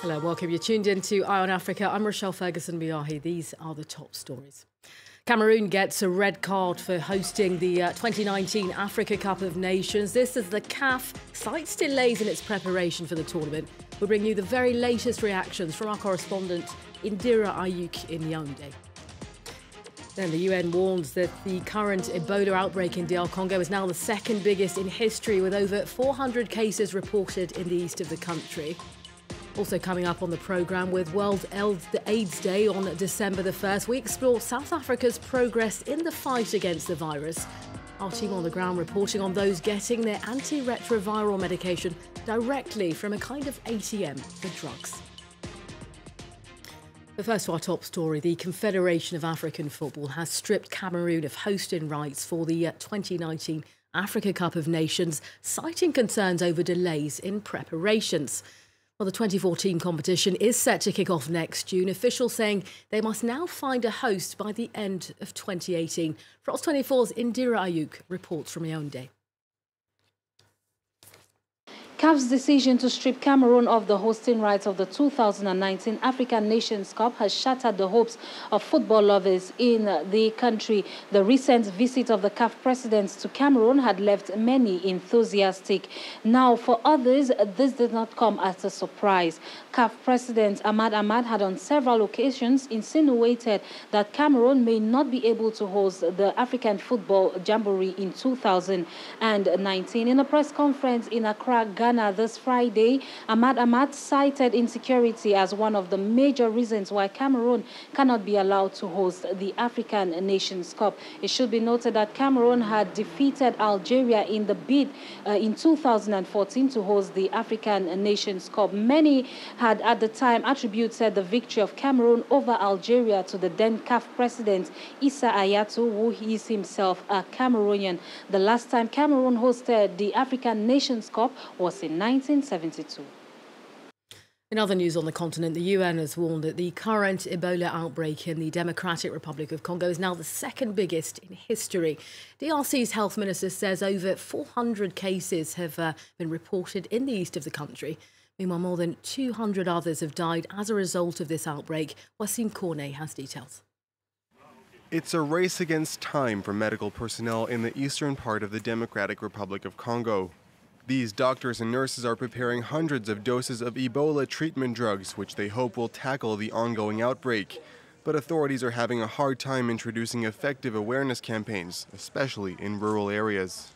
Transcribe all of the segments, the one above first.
Hello, welcome. You're tuned in to Eye on Africa. I'm Rochelle Ferguson-Miahi. These are the top stories. Cameroon gets a red card for hosting the 2019 Africa Cup of Nations. This as the CAF cites delays in its preparation for the tournament. We'll bring you the very latest reactions from our correspondent Indira Ayuk in Yaoundé. Then the UN warns that the current Ebola outbreak in DR Congo is now the second biggest in history, with over 400 cases reported in the east of the country. Also coming up on the programme, with World AIDS Day on December the 1st, we explore South Africa's progress in the fight against the virus. Our team on the ground reporting on those getting their antiretroviral medication directly from a kind of ATM for drugs. But first to our top story, the Confederation of African Football has stripped Cameroon of hosting rights for the 2019 Africa Cup of Nations, citing concerns over delays in preparations. Well, the 2014 competition is set to kick off next June, officials saying they must now find a host by the end of 2018. France 24's Indira Ayuk reports from Yaoundé. CAF's decision to strip Cameroon of the hosting rights of the 2019 African Nations Cup has shattered the hopes of football lovers in the country. The recent visit of the CAF presidents to Cameroon had left many enthusiastic. Now, for others, this did not come as a surprise. CAF President Ahmad Ahmad had on several occasions insinuated that Cameroon may not be able to host the African Football Jamboree in 2019. In a press conference in Accra, Ghana, this Friday, Ahmad cited insecurity as one of the major reasons why Cameroon cannot be allowed to host the African Nations Cup. It should be noted that Cameroon had defeated Algeria in the bid in 2014 to host the African Nations Cup. Many had at the time attributed the victory of Cameroon over Algeria to the then CAF president Issa Hayatou, who is himself a Cameroonian. The last time Cameroon hosted the African Nations Cup was in 1972. In other news on the continent, the UN has warned that the current Ebola outbreak in the Democratic Republic of Congo is now the second biggest in history. DRC's health minister says over 400 cases have been reported in the east of the country. Meanwhile, more than 200 others have died as a result of this outbreak. Wasim Cornet has details. It's a race against time for medical personnel in the eastern part of the Democratic Republic of Congo. These doctors and nurses are preparing hundreds of doses of Ebola treatment drugs, which they hope will tackle the ongoing outbreak. But authorities are having a hard time introducing effective awareness campaigns, especially in rural areas.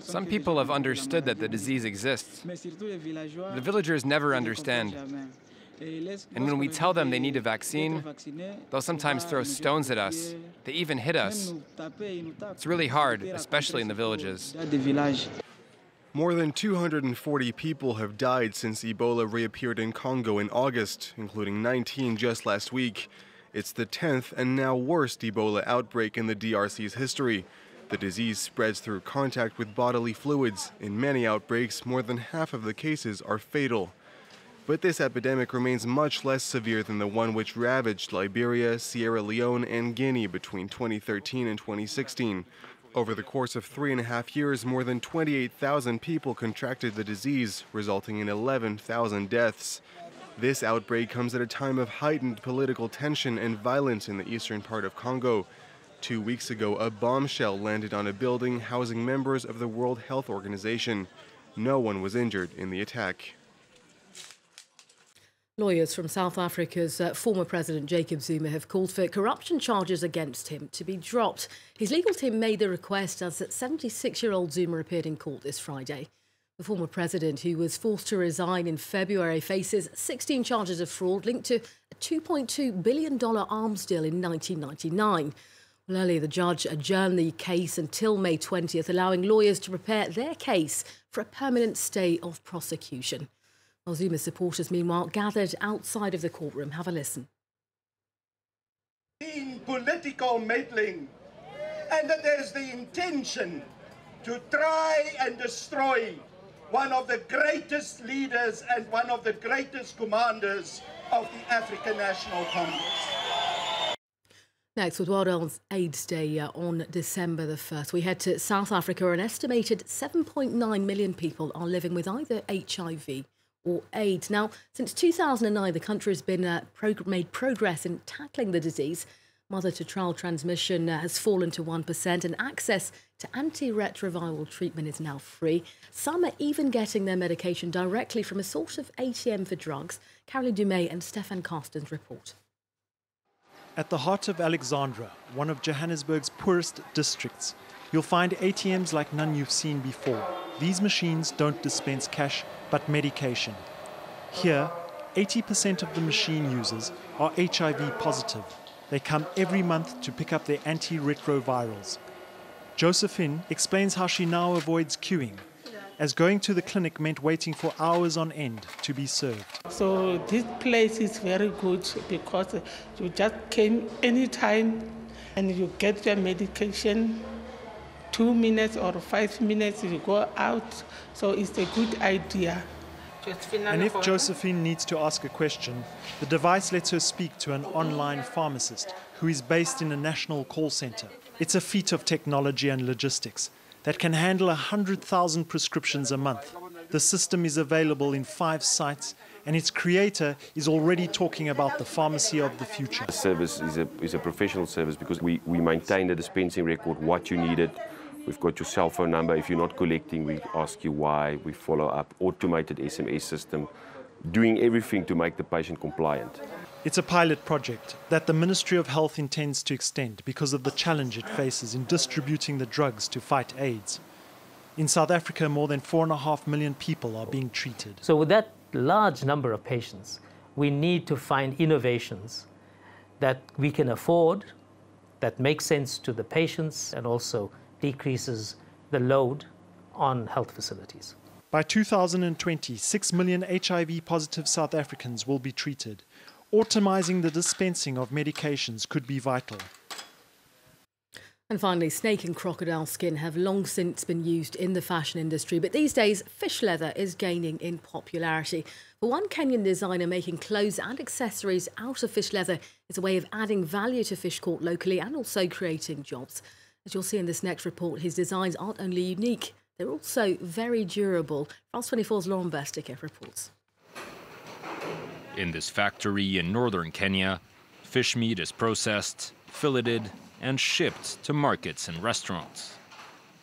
Some people have understood that the disease exists. The villagers never understand. And when we tell them they need a vaccine, they'll sometimes throw stones at us. They even hit us. It's really hard, especially in the villages. More than 240 people have died since Ebola reappeared in Congo in August, including 19 just last week. It's the 10th and now worst Ebola outbreak in the DRC's history. The disease spreads through contact with bodily fluids. In many outbreaks, more than half of the cases are fatal. But this epidemic remains much less severe than the one which ravaged Liberia, Sierra Leone, and Guinea between 2013 and 2016. Over the course of 3.5 years, more than 28,000 people contracted the disease, resulting in 11,000 deaths. This outbreak comes at a time of heightened political tension and violence in the eastern part of Congo. 2 weeks ago, a bombshell landed on a building housing members of the World Health Organization. No one was injured in the attack. Lawyers from South Africa's former president Jacob Zuma have called for corruption charges against him to be dropped. His legal team made the request as 76-year-old Zuma appeared in court this Friday. The former president, who was forced to resign in February, faces 16 charges of fraud linked to a $2.2 billion arms deal in 1999. Well, earlier, the judge adjourned the case until May 20th, allowing lawyers to prepare their case for a permanent stay of prosecution. Well, Zuma's supporters, meanwhile, gathered outside of the courtroom. Have a listen. In political meddling, and that there is the intention to try and destroy one of the greatest leaders and one of the greatest commanders of the African National Congress. Next, with World AIDS Day on December the 1st, we head to South Africa. An estimated 7.9 million people are living with either HIV or AIDS. Now, since 2009, the country has been made progress in tackling the disease. Mother-to-child transmission has fallen to 1%, and access to antiretroviral treatment is now free. Some are even getting their medication directly from a sort of ATM for drugs. Caroline Dumais and Stefan Carsten's report. At the heart of Alexandra, one of Johannesburg's poorest districts, you'll find ATMs like none you've seen before. These machines don't dispense cash, but medication. Here, 80% of the machine users are HIV positive. They come every month to pick up their antiretrovirals. Josephine explains how she now avoids queuing, as going to the clinic meant waiting for hours on end to be served. So this place is very good because you just came anytime and you get your medication, 2 minutes or 5 minutes, you go out. So it's a good idea. And if Josephine needs to ask a question, the device lets her speak to an online pharmacist who is based in a national call center. It's a feat of technology and logistics that can handle 100,000 prescriptions a month. The system is available in 5 sites, and its creator is already talking about the pharmacy of the future. The service is a professional service because we maintain the dispensing record, what you needed. We've got your cell phone number. If you're not collecting, we ask you why. We follow up, automated SMS system, doing everything to make the patient compliant. It's a pilot project that the Ministry of Health intends to extend because of the challenge it faces in distributing the drugs to fight AIDS. In South Africa, more than 4.5 million people are being treated. So with that large number of patients, we need to find innovations that we can afford, that make sense to the patients and also decreases the load on health facilities. By 2020, 6 million HIV-positive South Africans will be treated. Automizing the dispensing of medications could be vital. And finally, snake and crocodile skin have long since been used in the fashion industry, but these days fish leather is gaining in popularity. For one Kenyan designer, making clothes and accessories out of fish leather is a way of adding value to fish caught locally and also creating jobs. As you'll see in this next report, his designs aren't only unique, they're also very durable. France 24's Lauren Versticker reports. In this factory in northern Kenya, fish meat is processed, filleted, and shipped to markets and restaurants.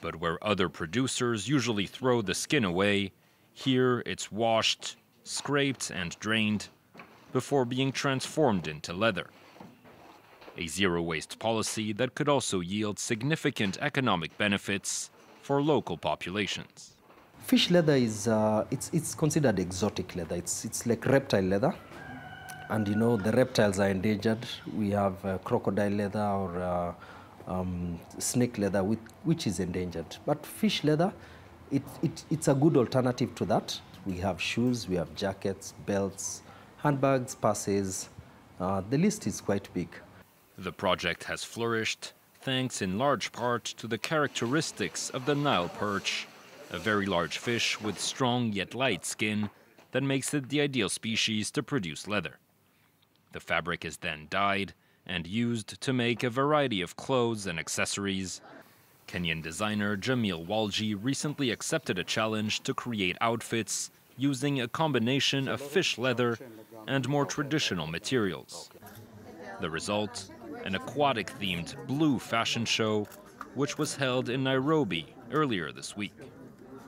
But where other producers usually throw the skin away, here it's washed, scraped, and drained before being transformed into leather. A zero-waste policy that could also yield significant economic benefits for local populations. Fish leather is it's considered exotic leather. It's like reptile leather, and you know the reptiles are endangered. We have crocodile leather or snake leather, which is endangered. But fish leather, it's a good alternative to that. We have shoes, we have jackets, belts, handbags, purses. The list is quite big. The project has flourished thanks in large part to the characteristics of the Nile perch, a very large fish with strong yet light skin that makes it the ideal species to produce leather. The fabric is then dyed and used to make a variety of clothes and accessories. Kenyan designer Jamil Walji recently accepted a challenge to create outfits using a combination of fish leather and more traditional materials. The result? An aquatic-themed blue fashion show, which was held in Nairobi earlier this week.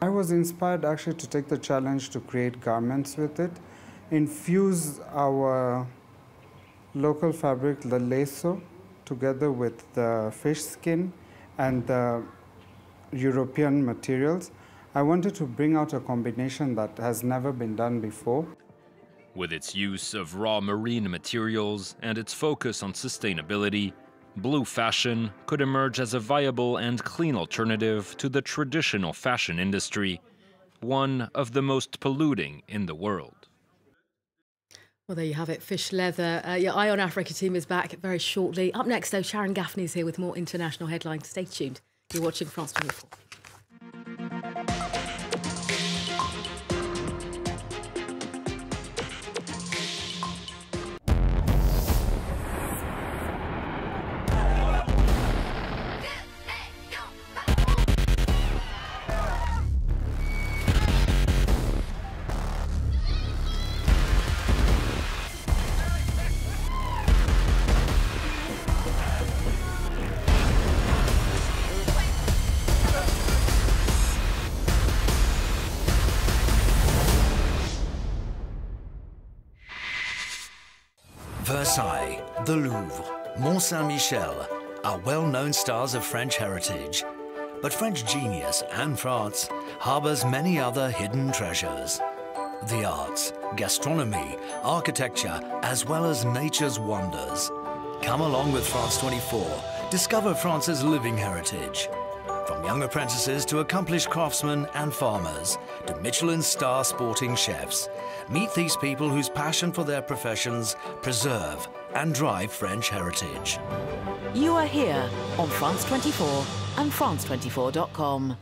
I was inspired actually to take the challenge to create garments with it, infuse our local fabric, the leso, together with the fish skin and the European materials. I wanted to bring out a combination that has never been done before. With its use of raw marine materials and its focus on sustainability, blue fashion could emerge as a viable and clean alternative to the traditional fashion industry, one of the most polluting in the world. Well, there you have it, fish leather. Your Eye on Africa team is back very shortly. Up next, though, Sharon Gaffney is here with more international headlines. Stay tuned. You're watching France 24. Versailles, the Louvre, Mont Saint-Michel are well-known stars of French heritage. But French genius and France harbours many other hidden treasures. The arts, gastronomy, architecture, as well as nature's wonders. Come along with France 24, discover France's living heritage. From young apprentices to accomplished craftsmen and farmers, to Michelin star sporting chefs. Meet these people whose passion for their professions preserve and drive French heritage. You are here on France 24 and France24.com.